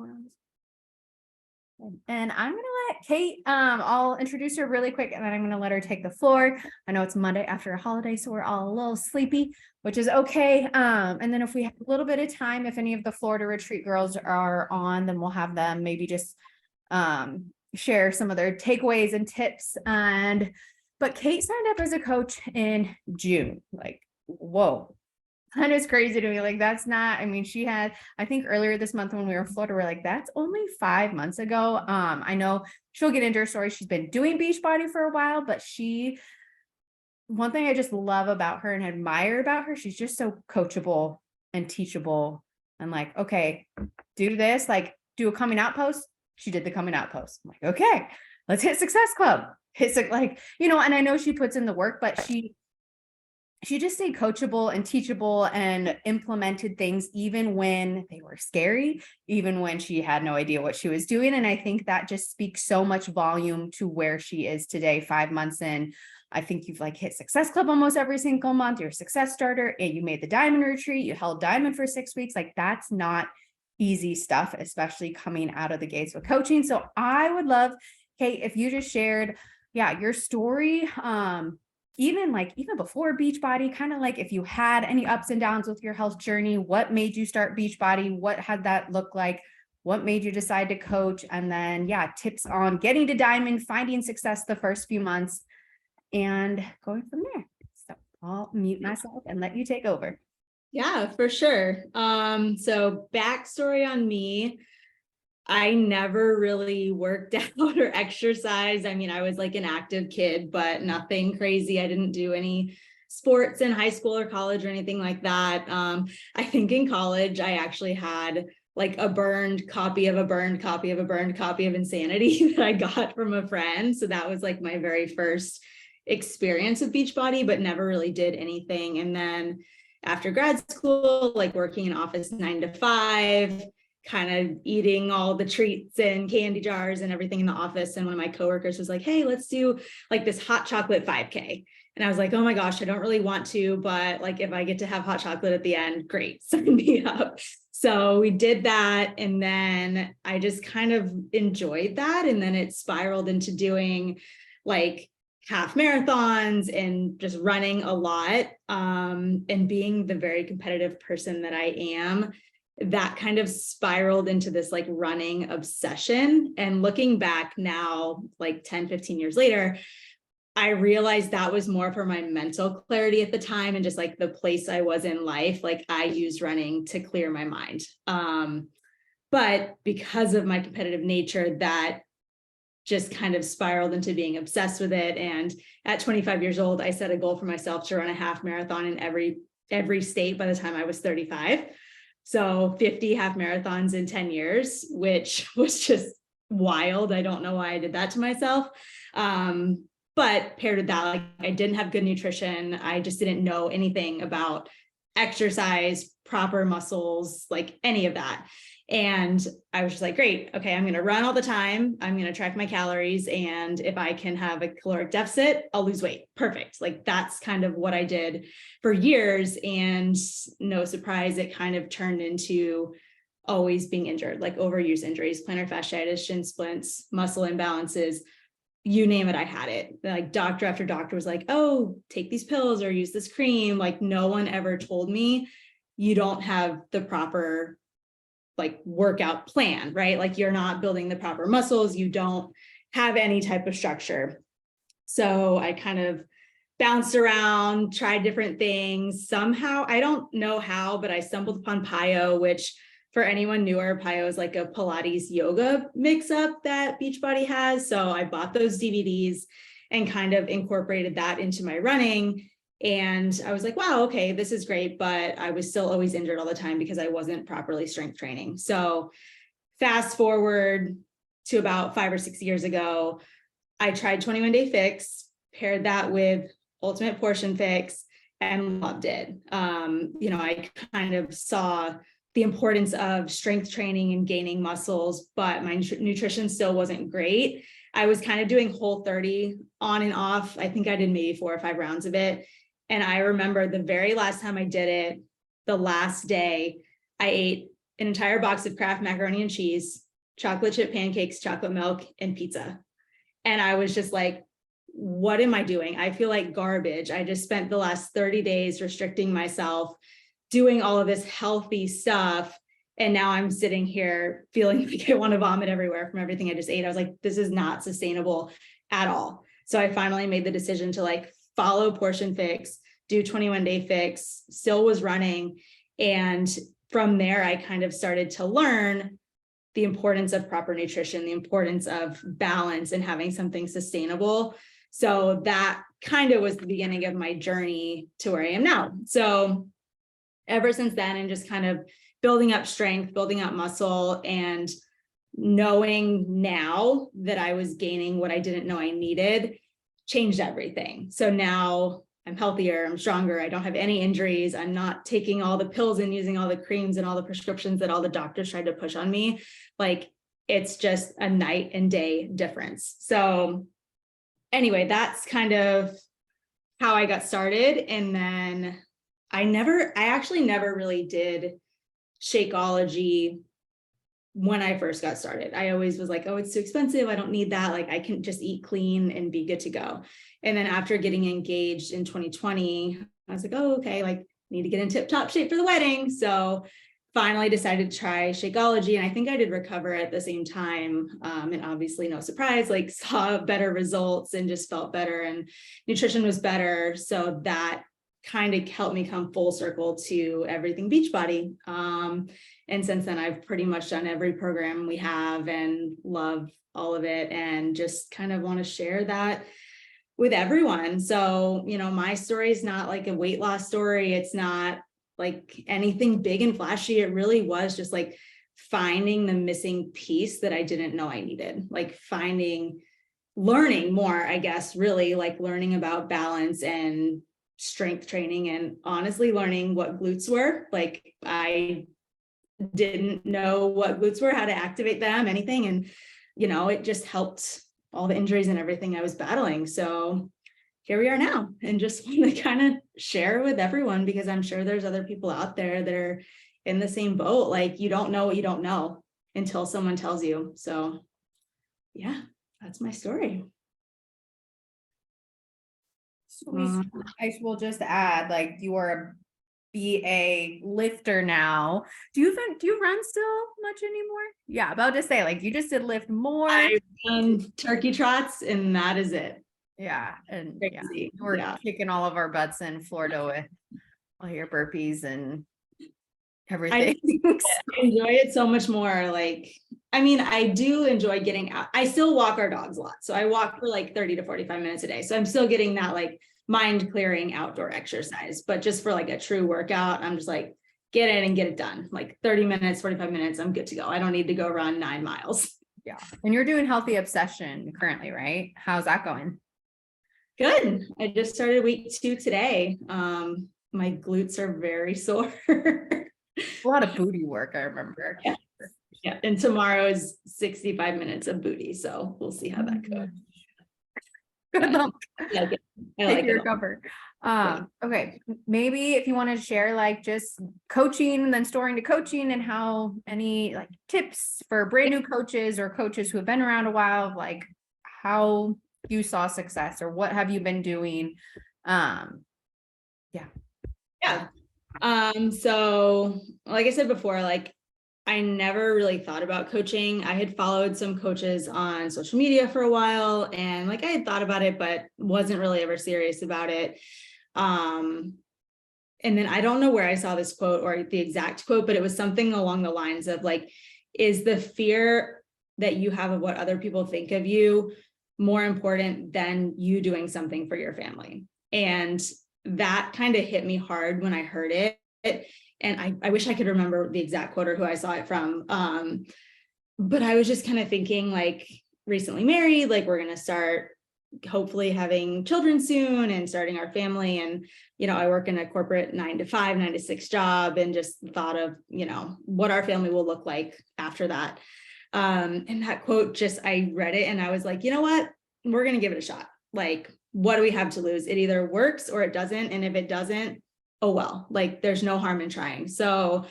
going on. And I'm going to let Kate, I'll introduce her really quick and then I'm going to let her take the floor. I know it's Monday after a holiday, so we're all a little sleepy, which is okay. And then if we have a little bit of time, if any of the Florida retreat girls are on, then we'll have them maybe just share some of their takeaways and tips. But Kate signed up as a coach in June. Like, whoa. That is crazy to me. Like, that's not, I mean, she had, I think earlier this month when we were in Florida, we're like, that's only 5 months ago. I know she'll get into her story. She's been doing Beachbody for a while, but one thing I just love about her and admire about her, she's just so coachable and teachable and like, okay, do this, like do a coming out post. She did the coming out post. I'm like, okay, let's hit Success Club. Like, and I know she puts in the work, but she just stayed coachable and teachable and implemented things even when they were scary, even when she had no idea what she was doing. And I think that just speaks so much volume to where she is today, 5 months in. I think you've like hit Success Club almost every single month. You're a success starter and you made the Diamond retreat. You held Diamond for 6 weeks. Like, that's not easy stuff, especially coming out of the gates with coaching. So I would love, Kate, if you just shared, your story, even before Beachbody, kind of like if you had any ups and downs with your health journey, what made you start Beachbody? What had that look like? What made you decide to coach? And then, tips on getting to Diamond, finding success the first few months and going from there. So I'll mute myself and let you take over. Yeah, for sure. So backstory on me, I never really worked out or exercised. I mean, I was like an active kid, but nothing crazy. I didn't do any sports in high school or college or anything like that. I think in college, I actually had like a burned copy of Insanity that I got from a friend. So that was like my very first experience with Beachbody, but never really did anything. And then after grad school, like working in office 9 to 5, kind of eating all the treats and candy jars and everything in the office. And one of my coworkers was like, hey, let's do like this hot chocolate 5K. And I was like, oh my gosh, I don't really want to, but like, if I get to have hot chocolate at the end, great, sign me up. So we did that. And then I just kind of enjoyed that. And then it spiraled into doing like half marathons and just running a lot. And being the very competitive person that I am, that kind of spiraled into this like running obsession. And looking back now, like 10, 15 years later, I realized that was more for my mental clarity at the time and just like the place I was in life. Like, I used running to clear my mind. But because of my competitive nature, that just kind of spiraled into being obsessed with it. And at 25 years old, I set a goal for myself to run a half marathon in every state by the time I was 35. So 50 half marathons in 10 years, which was just wild. I don't know why I did that to myself. But paired with that, like, I didn't have good nutrition. I just didn't know anything about exercise, proper muscles, like any of that. And I was just like, great, okay, I'm going to run all the time. I'm going to track my calories. And if I can have a caloric deficit, I'll lose weight. Perfect. Like, that's kind of what I did for years. And no surprise, it kind of turned into always being injured, like overuse injuries, plantar fasciitis, shin splints, muscle imbalances, you name it, I had it. Like, doctor after doctor was like, oh, take these pills or use this cream. Like, no one ever told me you don't have the proper like workout plan, right? Like, you're not building the proper muscles. You don't have any type of structure. So I kind of bounced around, tried different things. Somehow, I don't know how, but I stumbled upon PiYo, which for anyone newer, PiYo is like a Pilates yoga mix-up that Beachbody has. So I bought those DVDs and kind of incorporated that into my running. And I was like, wow, okay, this is great. But I was still always injured all the time because I wasn't properly strength training. So fast forward to about 5 or 6 years ago, I tried 21 Day Fix, paired that with Ultimate Portion Fix, and loved it. I kind of saw the importance of strength training and gaining muscles, but my nutrition still wasn't great. I was kind of doing Whole30 on and off. I think I did maybe 4 or 5 rounds of it. And I remember the very last time I did it, the last day, I ate an entire box of Kraft macaroni and cheese, chocolate chip pancakes, chocolate milk, and pizza. And I was just like, what am I doing? I feel like garbage. I just spent the last 30 days restricting myself, doing all of this healthy stuff. And now I'm sitting here feeling like I want to vomit everywhere from everything I just ate. I was like, this is not sustainable at all. So I finally made the decision to like follow Portion Fix, do 21-day fix, still was running. And from there, I kind of started to learn the importance of proper nutrition, the importance of balance and having something sustainable. So that kind of was the beginning of my journey to where I am now. So ever since then, and just kind of building up strength, building up muscle, and knowing now that I was gaining what I didn't know I needed changed everything. So now I'm healthier, I'm stronger, I don't have any injuries, I'm not taking all the pills and using all the creams and all the prescriptions that all the doctors tried to push on me. Like, it's just a night and day difference. So anyway, that's kind of how I got started. And then I actually never really did Shakeology when I first got started. I always was like, oh, it's too expensive, I don't need that. Like, I can just eat clean and be good to go. And then after getting engaged in 2020, I was like, oh, okay, like, need to get in tip-top shape for the wedding. So finally decided to try Shakeology. And I think I did Recover at the same time. And obviously no surprise, like, saw better results and just felt better, and nutrition was better. So that kind of helped me come full circle to everything Beachbody. And since then, I've pretty much done every program we have and love all of it, and just kind of want to share that with everyone. So, you know, my story is not like a weight loss story. It's not like anything big and flashy. It really was just like finding the missing piece that I didn't know I needed, like learning more, I guess, really like learning about balance and strength training, and honestly learning what glutes were. Like, I didn't know what glutes were, how to activate them, anything. And, you know, it just helped all the injuries and everything I was battling. So here we are now, and just want to kind of share with everyone, because I'm sure there's other people out there that are in the same boat. Like, you don't know what you don't know until someone tells you. So yeah, that's my story. I will just add, like, you are a lifter now. Do you run still much anymore? Yeah, about to say, like, you just did lift more. I've done turkey trots, and that is it. Yeah, and Crazy. we're kicking all of our butts in Florida with all your burpees and everything. I enjoy it so much more. Like, I mean, I do enjoy getting out. I still walk our dogs a lot. So I walk for like 30 to 45 minutes a day. So I'm still getting that like mind clearing outdoor exercise, but just for like a true workout, I'm just like, get in and get it done. Like 30 minutes, 45 minutes, I'm good to go. I don't need to go run 9 miles. Yeah. And you're doing Healthy Obsession currently, right? How's that going? Good. I just started week 2 today. My glutes are very sore. A lot of booty work, I remember. Yeah. Yeah. And tomorrow is 65 minutes of booty. So we'll see how that goes. Good luck. I Take your cover. Okay. Maybe if you want to share like just coaching and then storing to coaching, and how any like tips for brand new coaches or coaches who have been around a while, like how you saw success or what have you been doing? Yeah. So like I said before, like I never really thought about coaching. I had followed some coaches on social media for a while, and like I had thought about it, but wasn't really ever serious about it. And then I don't know where I saw this quote or the exact quote, but it was something along the lines of like, is the fear that you have of what other people think of you more important than you doing something for your family? And that kind of hit me hard when I heard it. And I wish I could remember the exact quote or who I saw it from. But I was just kind of thinking, like, recently married, like we're going to start hopefully having children soon and starting our family. And, you know, I work in a corporate 9 to 5, 9 to 6 job, and just thought of, you know, what our family will look like after that. And that quote, just, I read it and I was like, you know what, we're going to give it a shot. Like, what do we have to lose? It either works or it doesn't. And if it doesn't, oh, well, like there's no harm in trying. So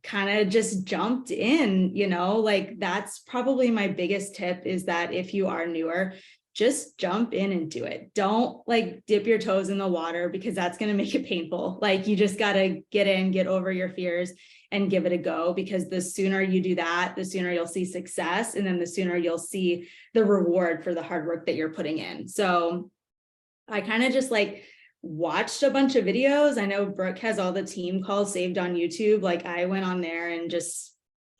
kind of just jumped in, like that's probably my biggest tip, is that if you are newer, just jump in and do it. Don't like dip your toes in the water, because that's going to make it painful. Like you just got to get in, get over your fears and give it a go, because the sooner you do that, the sooner you'll see success. And then the sooner you'll see the reward for the hard work that you're putting in. So I kind of just like watched a bunch of videos. I know Brooke has all the team calls saved on YouTube. Like I went on there and just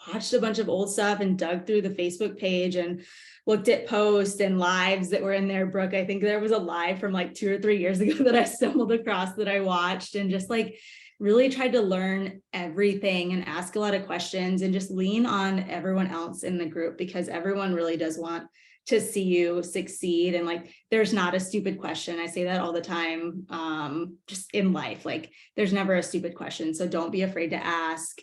watched a bunch of old stuff and dug through the Facebook page and looked at posts and lives that were in there. Brooke, I think there was a live from like 2 or 3 years ago that I stumbled across that I watched, and just like really tried to learn everything and ask a lot of questions and just lean on everyone else in the group, because everyone really does want to see you succeed. And like, there's not a stupid question. I say that all the time, just in life, like there's never a stupid question. So don't be afraid to ask.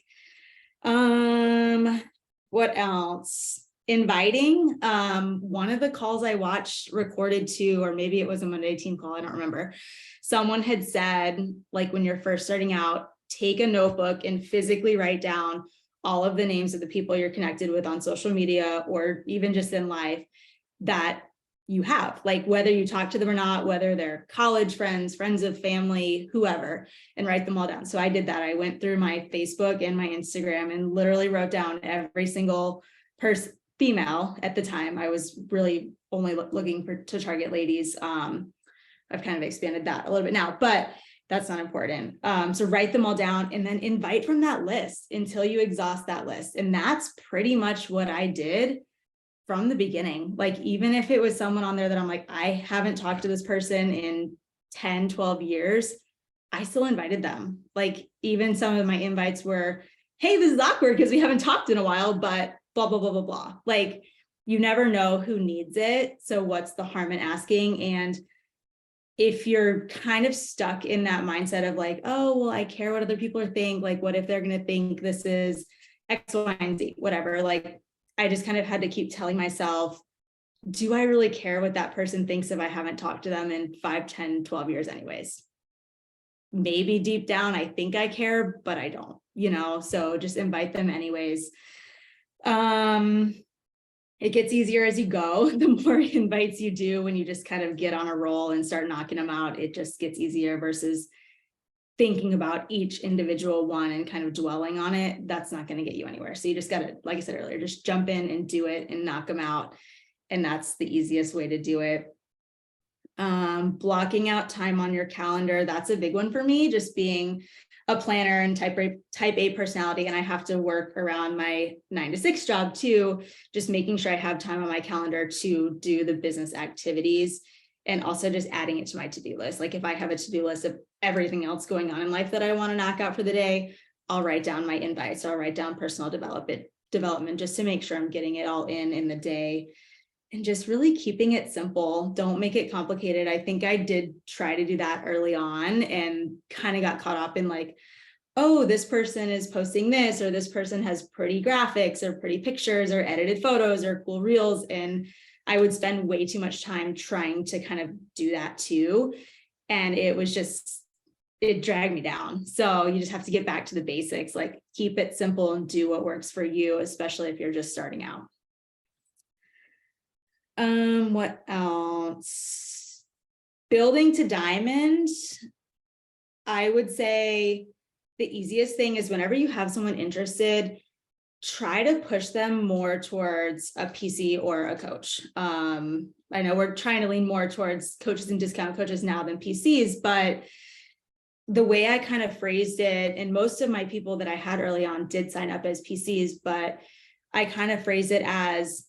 What else? Inviting. One of the calls I watched recorded too, or maybe it was a Monday team call, I don't remember. Someone had said, like, when you're first starting out, take a notebook and physically write down all of the names of the people you're connected with on social media, or even just in life, that you have, like whether you talk to them or not, whether they're college friends, friends of family, whoever, and write them all down. So I did that. I went through my Facebook and my Instagram and literally wrote down every single person, female at the time. I was really only looking to target ladies. I've kind of expanded that a little bit now, but that's not important. So write them all down and then invite from that list until you exhaust that list. And that's pretty much what I did from the beginning. Like, even if it was someone on there that I'm like, I haven't talked to this person in 10, 12 years, I still invited them. Like, even some of my invites were, hey, this is awkward because we haven't talked in a while, but blah, blah, blah, blah, blah. Like, you never know who needs it. So what's the harm in asking? And if you're kind of stuck in that mindset of like, oh, well, I care what other people are think, like, what if they're going to think this is X, Y, and Z, whatever. Like, I just kind of had to keep telling myself, do I really care what that person thinks if I haven't talked to them in 5, 10, 12 years anyways? Maybe deep down, I think I care, but I don't, so just invite them anyways. It gets easier as you go. The more invites you do, when you just kind of get on a roll and start knocking them out, it just gets easier versus thinking about each individual one and kind of dwelling on it. That's not going to get you anywhere. So you just got to, like I said earlier, just jump in and do it and knock them out. And that's the easiest way to do it. Blocking out time on your calendar. That's a big one for me, just being a planner and type A personality. And I have to work around my 9 to 6 job too, just making sure I have time on my calendar to do the business activities. And also just adding it to my to-do list. Like, if I have a to-do list of everything else going on in life that I want to knock out for the day, I'll write down my invites, or I'll write down personal development just to make sure I'm getting it all in the day. And just really keeping it simple. Don't make it complicated. I think I did try to do that early on and kind of got caught up in like, oh, this person is posting this, or this person has pretty graphics or pretty pictures or edited photos or cool reels. And I would spend way too much time trying to kind of do that too. And it dragged me down. So you just have to get back to the basics, like keep it simple and do what works for you, especially if you're just starting out. What else? Building to diamond. I would say the easiest thing is whenever you have someone interested, try to push them more towards a PC or a coach. I know we're trying to lean more towards coaches and discount coaches now than PCs, but the way I kind of phrased it, and most of my people that I had early on did sign up as PCs, but I kind of phrased it as,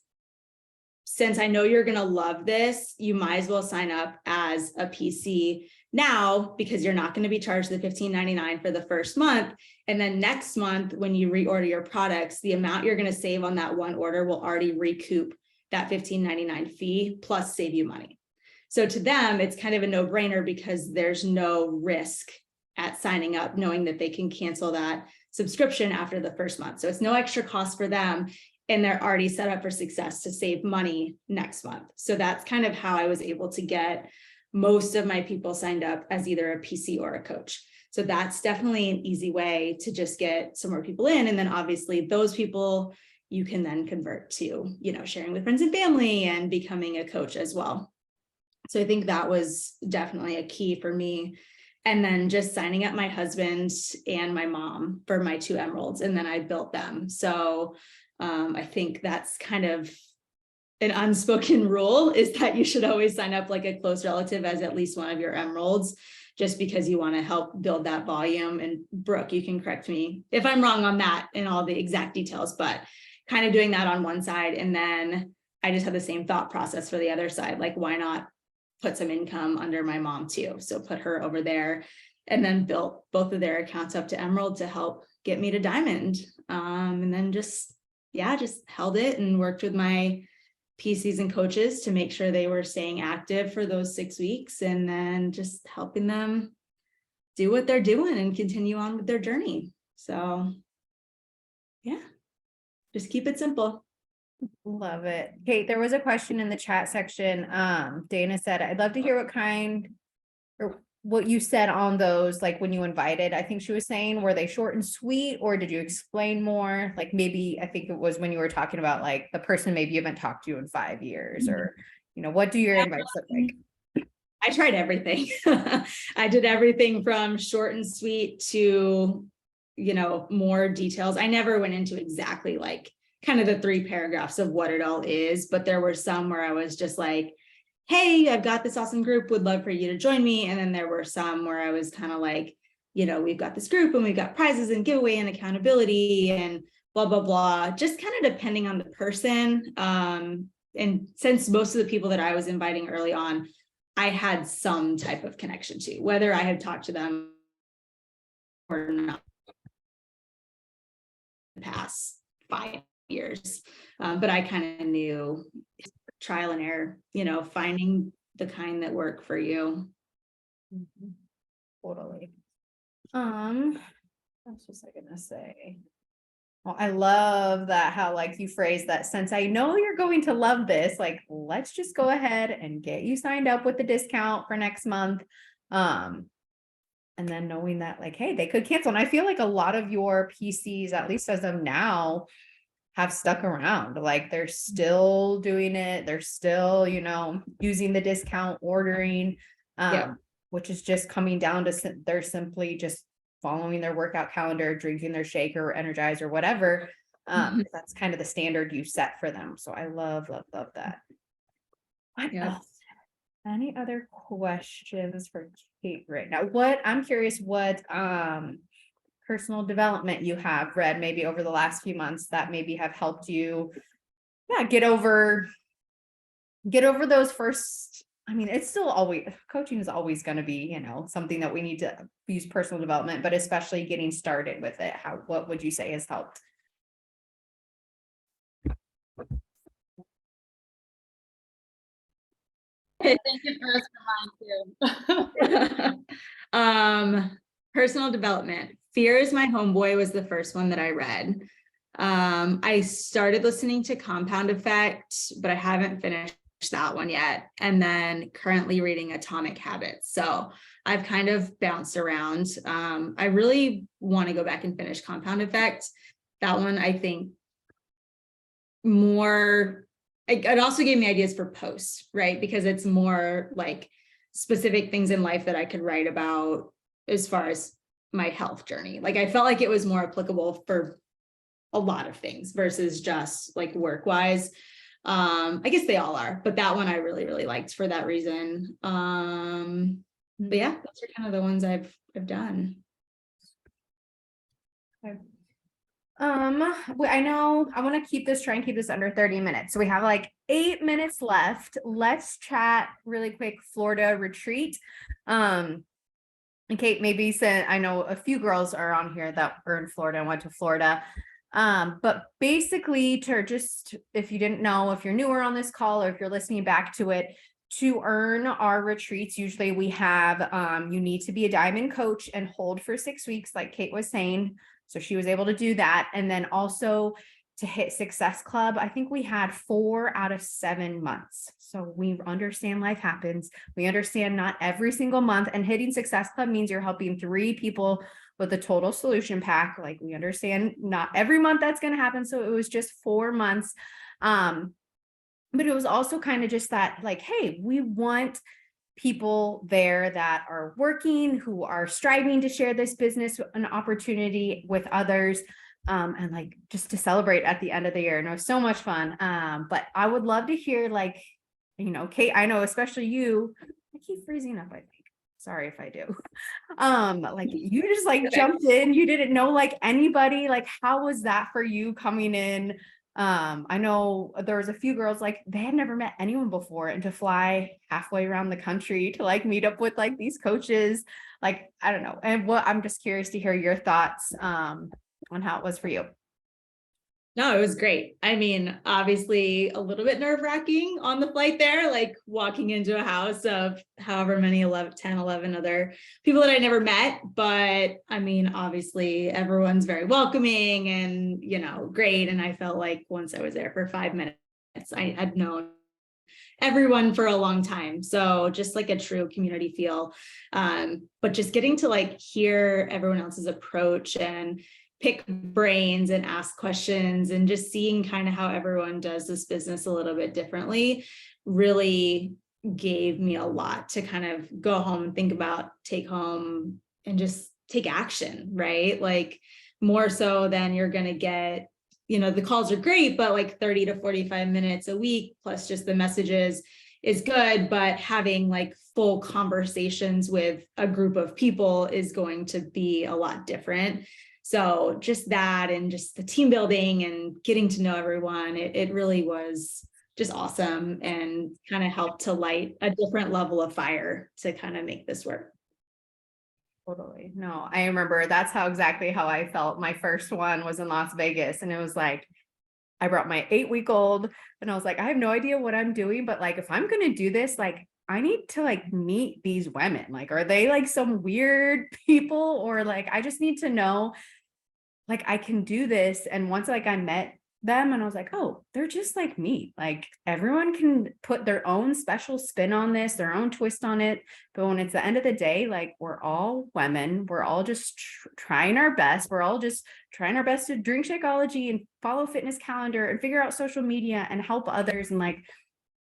since I know you're going to love this, you might as well sign up as a PC now, because you're not going to be charged the $15.99 for the first month. And then next month, when you reorder your products, the amount you're going to save on that one order will already recoup that $15.99 fee plus save you money. So to them, it's kind of a no-brainer because there's no risk at signing up, knowing that they can cancel that subscription after the first month. So it's no extra cost for them. And they're already set up for success to save money next month. So that's kind of how I was able to get most of my people signed up as either a PC or a coach. So that's definitely an easy way to just get some more people in. And then obviously those people you can then convert to, sharing with friends and family and becoming a coach as well. So I think that was definitely a key for me. And then just signing up my husband and my mom for my 2 emeralds, and then I built them. So I think that's kind of an unspoken rule, is that you should always sign up like a close relative as at least one of your emeralds, just because you want to help build that volume. And Brooke, you can correct me if I'm wrong on that and all the exact details, but kind of doing that on one side. And then I just had the same thought process for the other side. Like, why not put some income under my mom too? So put her over there, and then built both of their accounts up to emerald to help get me to diamond. And then just held it and worked with my PCs and coaches to make sure they were staying active for those 6 weeks, and then just helping them do what they're doing and continue on with their journey. So yeah, just keep it simple. Love it. Kate, there was a question in the chat section. Dana said, I'd love to hear what you said on those, like when you invited. I think she was saying, were they short and sweet, or did you explain more? Like, maybe, I think it was when you were talking about like the person maybe you haven't talked to in 5 years, or, what do your invites look like? I tried everything. I did everything from short and sweet to, more details. I never went into exactly like kind of the 3 paragraphs of what it all is, but there were some where I was just like, hey, I've got this awesome group, would love for you to join me. And then there were some where I was kind of like, we've got this group and we've got prizes and giveaway and accountability and blah, blah, blah, just kind of depending on the person. And since most of the people that I was inviting early on, I had some type of connection to, whether I had talked to them or not the past 5 years. But I kind of knew, trial and error, finding the kind that work for you. Totally. What was I gonna say? Well, I love that, how like you phrase that, since I know you're going to love this, like, let's just go ahead and get you signed up with the discount for next month. And then knowing that, like, hey, they could cancel. And I feel like a lot of your PCs, at least as of now, have stuck around. Like, they're still doing it. They're still, using the discount, ordering, which is just coming down to they're simply just following their workout calendar, drinking their shake or Energize or whatever. That's kind of the standard you set for them. So I love that. What else? Any other questions for Kate right now? I'm curious what personal development you have read maybe over the last few months that maybe have helped you get over those first. I mean, it's still always, coaching is always going to be, something that we need to use personal development, but especially getting started with it. What would you say has helped? Thank you for mine too. Personal development. Fear is My Homeboy was the first one that I read. I started listening to Compound Effect, but I haven't finished that one yet. And then currently reading Atomic Habits. So I've kind of bounced around. I really want to go back and finish Compound Effect. That one, I think, it also gave me ideas for posts, right? Because it's more like specific things in life that I could write about as far as my health journey. Like, I felt like it was more applicable for a lot of things versus just like work-wise. I guess they all are, but that one I really, really liked for that reason. But yeah, those are kind of the ones I've done. Okay. I know I want to try and keep this under 30 minutes. So we have like 8 minutes left. Let's chat really quick Florida retreat. And Kate, maybe said, I know a few girls are on here that were in Florida and went to Florida. But basically, if you didn't know, if you're newer on this call, or if you're listening back to it, to earn our retreats, usually we have, you need to be a diamond coach and hold for 6 weeks, like Kate was saying. So she was able to do that. And then also to hit Success Club, I think we had 4 out of 7 months. So we understand life happens. We understand not every single month, and hitting Success Club means you're helping 3 people with a total solution pack. Like, we understand not every month that's going to happen. So it was just 4 months. But it was also kind of just that, like, hey, we want people there that are working, who are striving to share this business, an opportunity with others, and like just to celebrate at the end of the year. And it was so much fun. But I would love to hear, like, Kate, I know especially you, I keep freezing up, I think. Sorry if I do. Like, you just like jumped in, you didn't know like anybody. Like, how was that for you coming in? I know there was a few girls, like, they had never met anyone before, and to fly halfway around the country to like meet up with like these coaches, like, I don't know. And I'm just curious to hear your thoughts on how it was for you. No, it was great. I mean, obviously a little bit nerve-wracking on the flight there, like walking into a house of however many 10, 11 other people that I never met. But I mean, obviously everyone's very welcoming and, great. And I felt like once I was there for 5 minutes, I had known everyone for a long time. So just like a true community feel. But just getting to like hear everyone else's approach and pick brains and ask questions, and just seeing kind of how everyone does this business a little bit differently really gave me a lot to kind of go home and think about, take home, and just take action, right? Like, more so than you're going to get, the calls are great, but like 30 to 45 minutes a week, plus just the messages, is good. But having like full conversations with a group of people is going to be a lot different. So just that, and just the team building and getting to know everyone, it really was just awesome, and kind of helped to light a different level of fire to kind of make this work. Totally. No, I remember that's exactly how I felt. My first one was in Las Vegas, and it was like, I brought my 8-week-old, and I was like, I have no idea what I'm doing, but like, if I'm going to do this, like, I need to like meet these women. Like, are they like some weird people, or like, I just need to know, like, I can do this. And once like I met them, and I was like, oh, they're just like me. Like, everyone can put their own special spin on this, their own twist on it. But when it's the end of the day, like, we're all women, we're all just trying our best. We're all just trying our best to drink Shakeology and follow fitness calendar and figure out social media and help others. And like,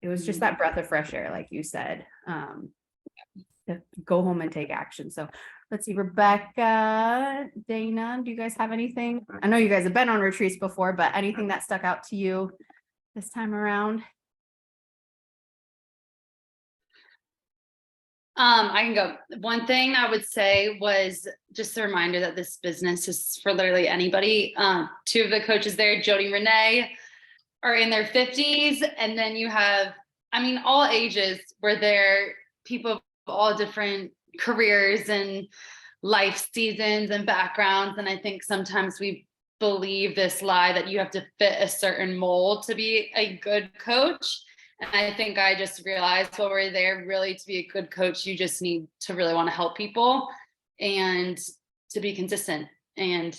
it was just that breath of fresh air, like you said, to go home and take action. So let's see, Rebecca, Dana, do you guys have anything? I know you guys have been on retreats before, but anything that stuck out to you this time around? I can go. One thing I would say was just a reminder that this business is for literally anybody. 2 of the coaches there, Jody and Renee, are in their 50s. And then you have, all ages, were there people of all different careers and life seasons and backgrounds. And I think sometimes we believe this lie that you have to fit a certain mold to be a good coach. And I think I just realized while we're there, really, to be a good coach, you just need to really want to help people and to be consistent. And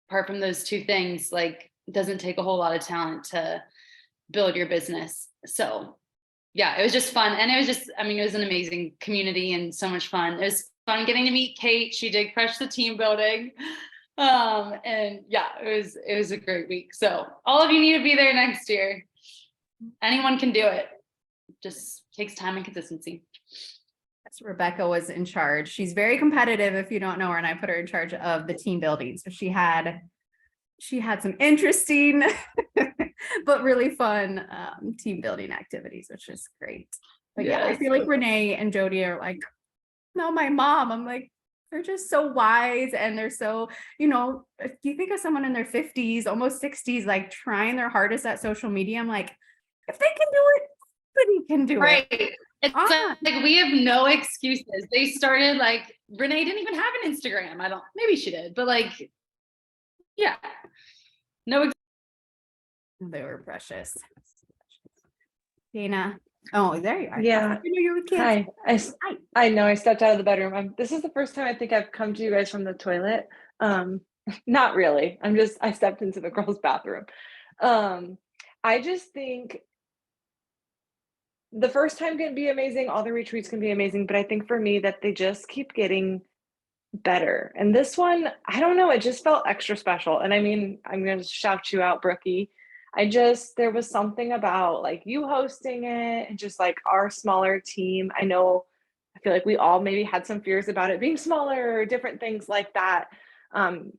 apart from those 2 things, like, it doesn't take a whole lot of talent to build your business. So yeah, it was just fun. And it was just, it was an amazing community and so much fun. It was fun getting to meet Kate. She did crush the team building. And yeah, it was a great week. So all of you need to be there next year. Anyone can do it. Just takes time and consistency. Yes, Rebecca was in charge. She's very competitive, if you don't know her, and I put her in charge of the team building. So she had some interesting but really fun team building activities, which is great. But yeah, I feel like Renee and Jody are like, no, my mom. I'm like, they're just so wise, and they're so, if you think of someone in their 50s, almost 60s, like trying their hardest at social media, I'm like, if they can do it, anybody can do it. Right. It's like we have no excuses. They started, like, Renee didn't even have an Instagram. Maybe she did, but like, yeah, no. They were precious. Dana. Oh, there you are. Yeah. You're with kids. Hi. I know I stepped out of the bedroom. This is the first time I think I've come to you guys from the toilet. Not really. I stepped into the girls' bathroom. I just think the first time can be amazing, all the retreats can be amazing, but I think for me that they just keep getting better. And this one, I don't know, it just felt extra special. And I mean, I'm gonna shout you out, Brookie. There was something about like you hosting it and just like our smaller team. I feel like we all maybe had some fears about it being smaller or different things like that.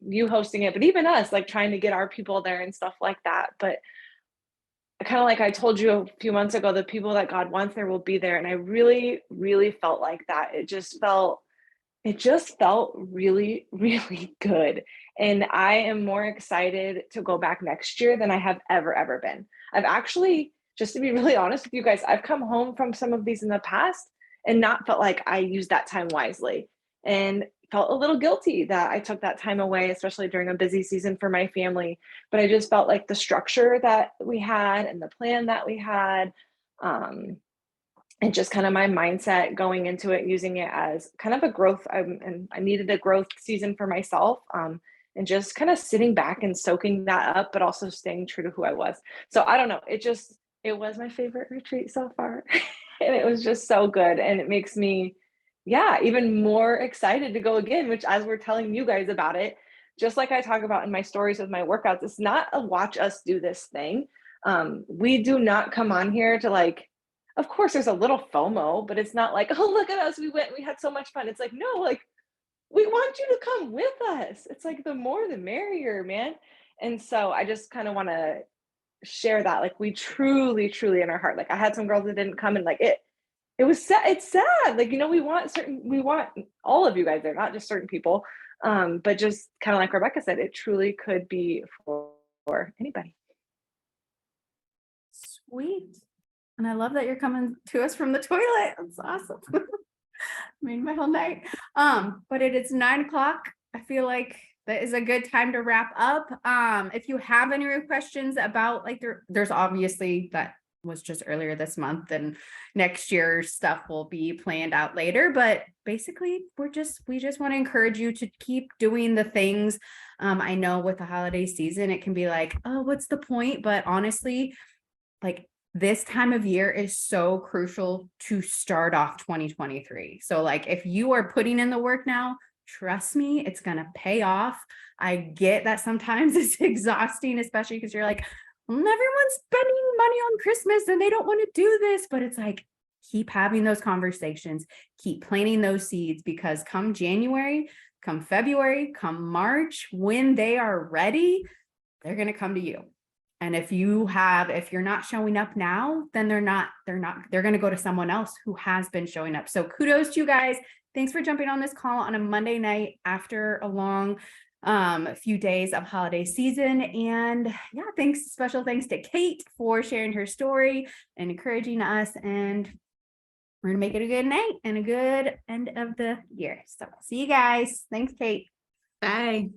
You hosting it, but even us like trying to get our people there and stuff like that. But kind of like I told you a few months ago, the people that God wants there will be there. And I really, really felt like that. It just felt really, really good. And I am more excited to go back next year than I have ever been. I've actually, just to be really honest with you guys, I've come home from some of these in the past and not felt like I used that time wisely and felt a little guilty that I took that time away, especially during a busy season for my family. But I just felt like the structure that we had and the plan that we had, um, and just kind of my mindset going into it, using it as kind of a growth. And I needed a growth season for myself, and just kind of sitting back and soaking that up, but also staying true to who I was. So I don't know. It was my favorite retreat so far. And it was just so good. And it makes me, yeah, even more excited to go again, which as we're telling you guys about it, just like I talk about in my stories with my workouts, it's not a watch us do this thing. We do not come on here to like, of course, there's a little FOMO, but it's not like, oh, look at us. We had so much fun. It's like, no, like, we want you to come with us. It's like the more the merrier, man. And so I just kind of want to share that. Like, we truly, truly in our heart, like, I had some girls that didn't come and like it was sad. It's sad. Like, we want all of you guys there, not just certain people. But just kind of like Rebecca said, it truly could be for anybody. Sweet. And I love that you're coming to us from the toilet. That's awesome. Made my whole night. But it is 9:00. I feel like that is a good time to wrap up. If you have any questions about like there's obviously that was just earlier this month and next year's stuff will be planned out later. But basically we just want to encourage you to keep doing the things. I know with the holiday season, it can be like, oh, what's the point? But honestly, like this time of year is so crucial to start off 2023. So like if you are putting in the work now, trust me, it's going to pay off. I get that sometimes it's exhausting, especially because you're like, well, everyone's spending money on Christmas and they don't want to do this, but it's like, keep having those conversations, keep planting those seeds, because come January, come February, come March, when they are ready, they're going to come to you. And if you're not showing up now, then they're going to go to someone else who has been showing up. So kudos to you guys. Thanks for jumping on this call on a Monday night after a long few days of holiday season. And yeah, special thanks to Kate for sharing her story and encouraging us. And we're going to make it a good night and a good end of the year. So see you guys. Thanks, Kate. Bye.